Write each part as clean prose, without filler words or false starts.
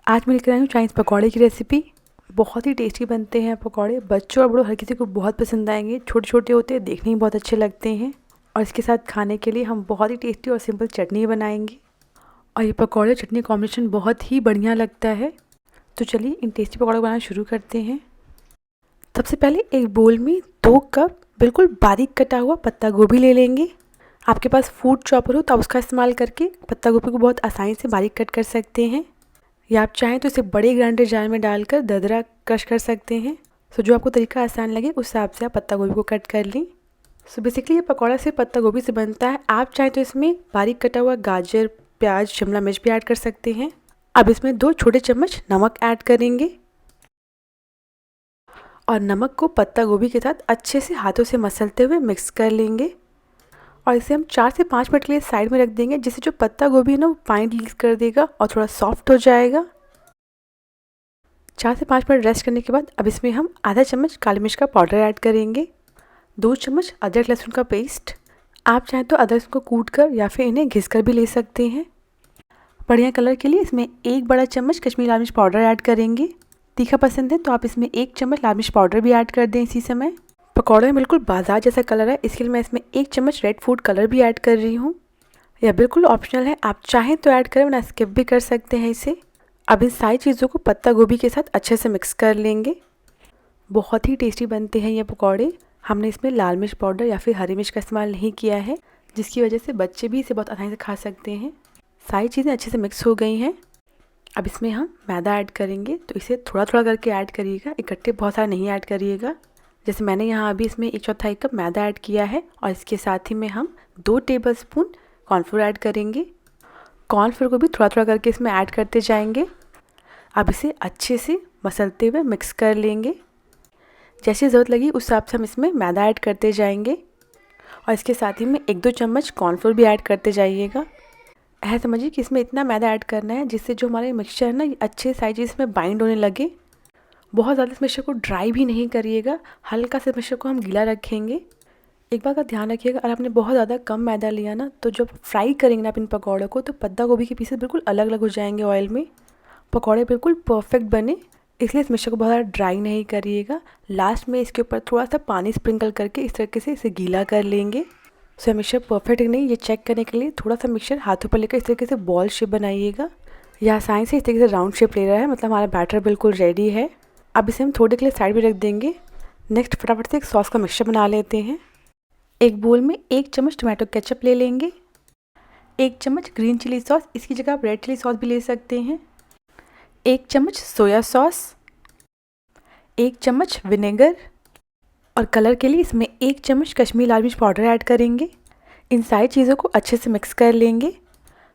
आज मैं लेकर आई हूँ चाइनीज़ पकौड़े की रेसिपी। बहुत ही टेस्टी बनते हैं पकौड़े, बच्चों और बड़ों हर किसी को बहुत पसंद आएंगे। छोटे छोटे होते हैं, देखने में बहुत अच्छे लगते हैं और इसके साथ खाने के लिए हम बहुत ही टेस्टी और सिंपल चटनी बनाएंगे और ये पकौड़े चटनी कॉम्बिनेशन बहुत ही बढ़िया लगता है। तो चलिए इन टेस्टी पकौड़े बनाना शुरू करते हैं। सबसे पहले एक बोल में 2 कप बिल्कुल बारीक कटा हुआ पत्ता गोभी ले लेंगे। आपके पास फूड चॉपर हो तो आप उसका इस्तेमाल करके पत्ता गोभी को बहुत आसानी से बारीक कट कर सकते हैं, या आप चाहें तो इसे बड़े ग्राइंडर जार में डालकर दरदरा क्रश कर सकते हैं। सो जो आपको तरीका आसान लगे उस हिसाब से आप पत्ता गोभी को कट कर लें। सो बेसिकली ये पकौड़ा सिर्फ पत्ता गोभी से बनता है। आप चाहें तो इसमें बारीक कटा हुआ गाजर, प्याज, शिमला मिर्च भी ऐड कर सकते हैं। अब इसमें 2 छोटे चम्मच नमक ऐड करेंगे और नमक को पत्ता गोभी के साथ अच्छे से हाथों से मसलते हुए मिक्स कर लेंगे और इसे हम 4 से 5 मिनट के लिए साइड में रख देंगे, जिससे जो पत्ता गोभी है ना वो पानी रिलीज कर देगा और थोड़ा सॉफ्ट हो जाएगा। 4 से 5 मिनट रेस्ट करने के बाद अब इसमें हम आधा चम्मच काली मिर्च का पाउडर ऐड करेंगे, 2 चम्मच अदरक लहसुन का पेस्ट। आप चाहें तो अदरक को कूट कर या फिर इन्हें घिस कर भी ले सकते हैं। बढ़िया कलर के लिए इसमें 1 बड़ा चम्मच कश्मीरी लाल मिर्च पाउडर ऐड करेंगे। तीखा पसंद है तो आप इसमें 1 चम्मच लाल मिर्च पाउडर भी ऐड कर दें इसी समय। पकौड़े में बिल्कुल बाजार जैसा कलर है, इसके लिए मैं इसमें 1 चम्मच रेड फूड कलर भी ऐड कर रही हूँ। यह बिल्कुल ऑप्शनल है, आप चाहें तो ऐड करें वरना स्किप भी कर सकते हैं इसे। अब इन सारी चीज़ों को पत्ता गोभी के साथ अच्छे से मिक्स कर लेंगे। बहुत ही टेस्टी बनते हैं ये पकौड़े। हमने इसमें लाल मिर्च पाउडर या फिर हरी मिर्च का इस्तेमाल नहीं किया है, जिसकी वजह से बच्चे भी इसे बहुत आसानी से खा सकते हैं। सारी चीज़ें अच्छे से मिक्स हो गई हैं। अब इसमें हम मैदा ऐड करेंगे, तो इसे थोड़ा थोड़ा करके ऐड करिएगा, इकट्ठे बहुत सारा नहीं ऐड करिएगा। जैसे मैंने यहाँ अभी इसमें 1/4 कप मैदा ऐड किया है और इसके साथ ही में हम 2 टेबलस्पून कॉर्नफ्लोर ऐड करेंगे। कॉर्नफ्लोर को भी थोड़ा थोड़ा करके इसमें ऐड करते जाएंगे। अब इसे अच्छे से मसलते हुए मिक्स कर लेंगे। जैसे ज़रूरत लगी उस हिसाब से हम इसमें मैदा ऐड करते जाएंगे और इसके साथ ही में 1-2 चम्मच कॉर्नफ्लोर भी ऐड करते जाइएगा। ऐसा समझिए कि इसमें इतना मैदा ऐड करना है जिससे जो हमारे मिक्सचर है ना ये अच्छे साइज इसमें बाइंड होने लगे। बहुत ज़्यादा इस मिक्सचर को ड्राई भी नहीं करिएगा, हल्का सा मिक्सचर को हम गीला रखेंगे। एक बात का ध्यान रखिएगा, अगर आपने बहुत ज़्यादा कम मैदा लिया ना तो जब फ्राई करेंगे ना आप इन पकौड़ों को तो पत्ता गोभी के पीसेस बिल्कुल अलग अलग हो जाएंगे ऑयल में। पकौड़े बिल्कुल परफेक्ट बने, इसलिए इस मिक्सचर को बहुत ज़्यादा ड्राई नहीं करिएगा। लास्ट में इसके ऊपर थोड़ा सा पानी स्प्रिंकल करके इस तरीके से इसे गीला कर लेंगे। सो मिक्सचर परफेक्ट है नहीं ये चेक करने के लिए थोड़ा सा मिक्सचर हाथों पर लेकर इस तरीके से बॉल शेप बनाइएगा। यह आसानी से इस तरीके से राउंड शेप ले रहा है, मतलब हमारा बैटर बिल्कुल रेडी है। अब इसे हम थोड़े के लिए साइड में रख देंगे। नेक्स्ट फटाफट से एक सॉस का मिक्सचर बना लेते हैं। एक बोल में 1 चम्मच टोमेटो केचप ले लेंगे, 1 चम्मच ग्रीन चिली सॉस, इसकी जगह आप रेड चिली सॉस भी ले सकते हैं, 1 चम्मच सोया सॉस, 1 चम्मच विनेगर और कलर के लिए इसमें 1 चम्मच कश्मीरी लाल मिर्च पाउडर ऐड करेंगे। इन सारी चीज़ों को अच्छे से मिक्स कर लेंगे।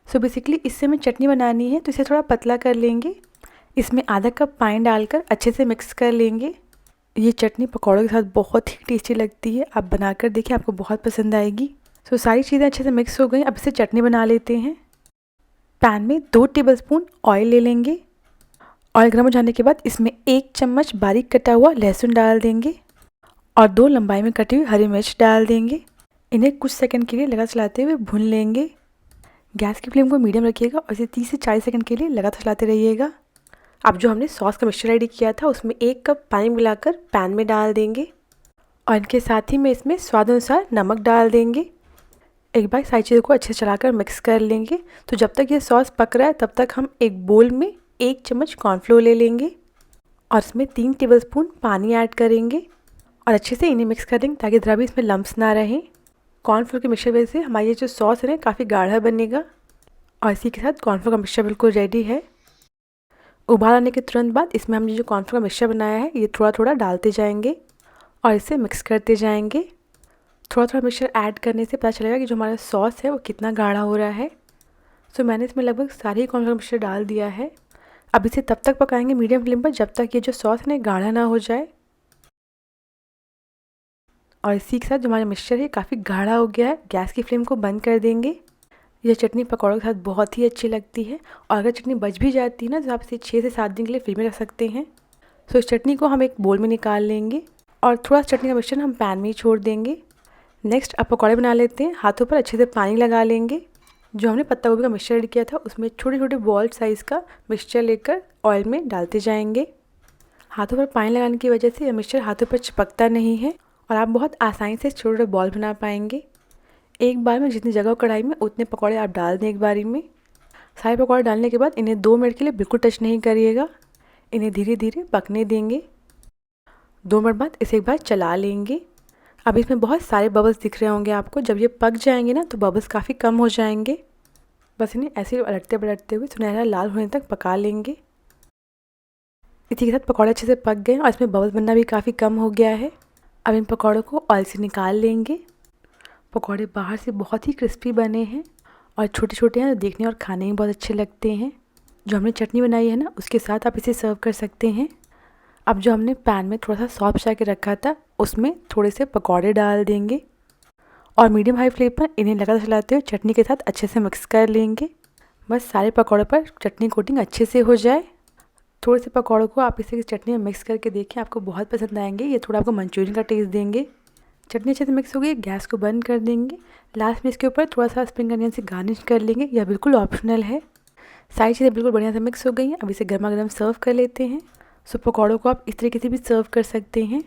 सो बेसिकली इससे हमें चटनी बनानी है तो इसे थोड़ा पतला कर लेंगे। इसमें आधा कप पानी डालकर अच्छे से मिक्स कर लेंगे। ये चटनी पकौड़ों के साथ बहुत ही टेस्टी लगती है, आप बनाकर देखिए आपको बहुत पसंद आएगी। सो सारी चीज़ें अच्छे से मिक्स हो गई, अब इसे चटनी बना लेते हैं। पैन में 2 टेबलस्पून ऑयल ले लेंगे। ऑयल गर्म हो जाने के बाद इसमें 1 चम्मच बारीक कटा हुआ लहसुन डाल देंगे और 2 लंबाई में कटी हुई हरी मिर्च डाल देंगे। इन्हें कुछ सेकंड के लिए लगातार चलाते हुए भून लेंगे। गैस की फ्लेम को मीडियम रखिएगा और इसे 30 से 40 सेकंड के लिए लगातार चलाते रहिएगा। अब जो हमने सॉस का मिक्सचर रेडी किया था उसमें 1 कप पानी मिलाकर पैन में डाल देंगे और इनके साथ ही में इसमें स्वाद अनुसार नमक डाल देंगे। एक बार सारी चीज़ों को अच्छे से चलाकर मिक्स कर लेंगे। तो जब तक ये सॉस पक रहा है तब तक हम एक बोल में 1 चम्मच कॉर्नफ्लोर ले लेंगे और इसमें 3 टेबलस्पून पानी ऐड करेंगे और अच्छे से इन्हें मिक्स कर देंगे ताकि ज़रा भी इसमें लम्प्स ना रहें। कॉर्नफ्लोर के मिक्सचर वजह से हमारी ये जो सॉस है ना काफ़ी गाढ़ा बनेगा और इसी के साथ कॉर्नफ्लोर का मिक्सचर बिल्कुल रेडी है। उबाल आने के तुरंत बाद इसमें हमने जो कॉर्नफ्लोर का मिक्सचर बनाया है ये थोड़ा थोड़ा डालते जाएंगे और इसे मिक्स करते जाएंगे। थोड़ा थोड़ा मिक्सचर ऐड करने से पता चलेगा कि जो हमारा सॉस है वो कितना गाढ़ा हो रहा है। सो मैंने इसमें लगभग सारे कॉर्नफ्लोर मिक्सचर डाल दिया है। अब इसे तब तक पकाएंगे मीडियम फ्लेम पर जब तक ये जो सॉस है ना गाढ़ा ना हो जाए। और इसी के साथ जो हमारा मिक्सचर है काफ़ी गाढ़ा हो गया है, गैस की फ्लेम को बंद कर देंगे। यह चटनी पकौड़ों के साथ बहुत ही अच्छी लगती है और अगर चटनी बच भी जाती है ना तो आप इसे 6 से 7 दिन के लिए फ्रिज में रख सकते हैं। सो इस चटनी को हम एक बोल में निकाल लेंगे और थोड़ा सा चटनी का मिक्सचर हम पैन में ही छोड़ देंगे। नेक्स्ट अब पकौड़े बना लेते हैं। हाथों पर अच्छे से पानी लगा लेंगे जो हमने पत्ता गोभी का मिक्सचर रेडी किया था उसमें छोटे छोटे बॉल साइज़ का मिक्सचर लेकर ऑयल में डालते जाएंगे। हाथों पर पानी लगाने की वजह से यह मिक्सचर हाथों पर चिपकता नहीं है और आप बहुत आसानी से छोटे छोटे बॉल बना पाएंगे। एक बार में जितनी जगह हो कढ़ाई में उतने पकौड़े आप डाल दें एक बारी में। सारे पकौड़े डालने के बाद इन्हें 2 मिनट के लिए बिल्कुल टच नहीं करिएगा, इन्हें धीरे धीरे पकने देंगे। 2 मिनट बाद इसे एक बार चला लेंगे। अब इसमें बहुत सारे बबल्स दिख रहे होंगे आपको। जब ये पक जाएंगे ना तो बबल्स काफ़ी कम हो जाएंगे। बस इन्हें ऐसे ही पलटते पलटते हुए सुनहरा लाल होने तक पका लेंगे। इसी के साथ पकौड़े अच्छे से पक गए और इसमें बबल्स बनना भी काफ़ी कम हो गया है। अब इन पकौड़ों को ऑयल से निकाल लेंगे। पकौड़े बाहर से बहुत ही क्रिस्पी बने हैं और छोटे छोटे हैं, देखने और खाने में बहुत अच्छे लगते हैं। जो हमने चटनी बनाई है ना उसके साथ आप इसे सर्व कर सकते हैं। अब जो हमने पैन में थोड़ा सा सॉस बचा के रखा था उसमें थोड़े से पकौड़े डाल देंगे और मीडियम हाई फ्लेम पर इन्हें लगातार चलाते हुए चटनी के साथ अच्छे से मिक्स कर लेंगे। बस सारे पकौड़ों पर चटनी कोटिंग अच्छे से हो जाए। थोड़े से पकौड़ों को आप इसे चटनी में मिक्स करके देखें, आपको बहुत पसंद आएंगे। ये थोड़ा आपको मंचूरियन का टेस्ट देंगे। चटनी अच्छे से मिक्स हो गई, गैस को बंद कर देंगे। लास्ट में इसके ऊपर थोड़ा सा स्प्रिंग अनियन से गार्निश कर लेंगे, यह बिल्कुल ऑप्शनल है। सारी चीज़ें बिल्कुल बढ़िया से मिक्स हो गई हैं। अब इसे गर्मा गर्म सर्व कर लेते हैं। सो पकौड़ों को आप इस तरीके से भी सर्व कर सकते हैं,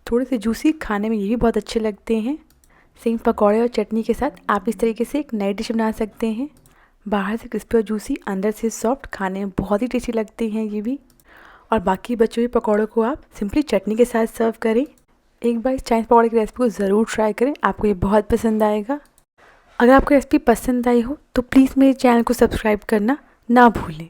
थोड़े से जूसी, खाने में ये भी बहुत अच्छे लगते हैं। सेम पकौड़े और चटनी के साथ आप इस तरीके से एक नई डिश बना सकते हैं। बाहर से क्रिस्पी और जूसी, अंदर से सॉफ्ट, खाने में बहुत ही टेस्टी लगते हैं ये भी। और बाकी बचे हुए पकौड़ों को आप सिंपली चटनी के साथ सर्व करें। एक बार इस चाइनीज़ पकौड़े की रेसिपी को ज़रूर ट्राई करें, आपको ये बहुत पसंद आएगा। अगर आपको रेसिपी पसंद आई हो तो प्लीज़ मेरे चैनल को सब्सक्राइब करना ना भूलें।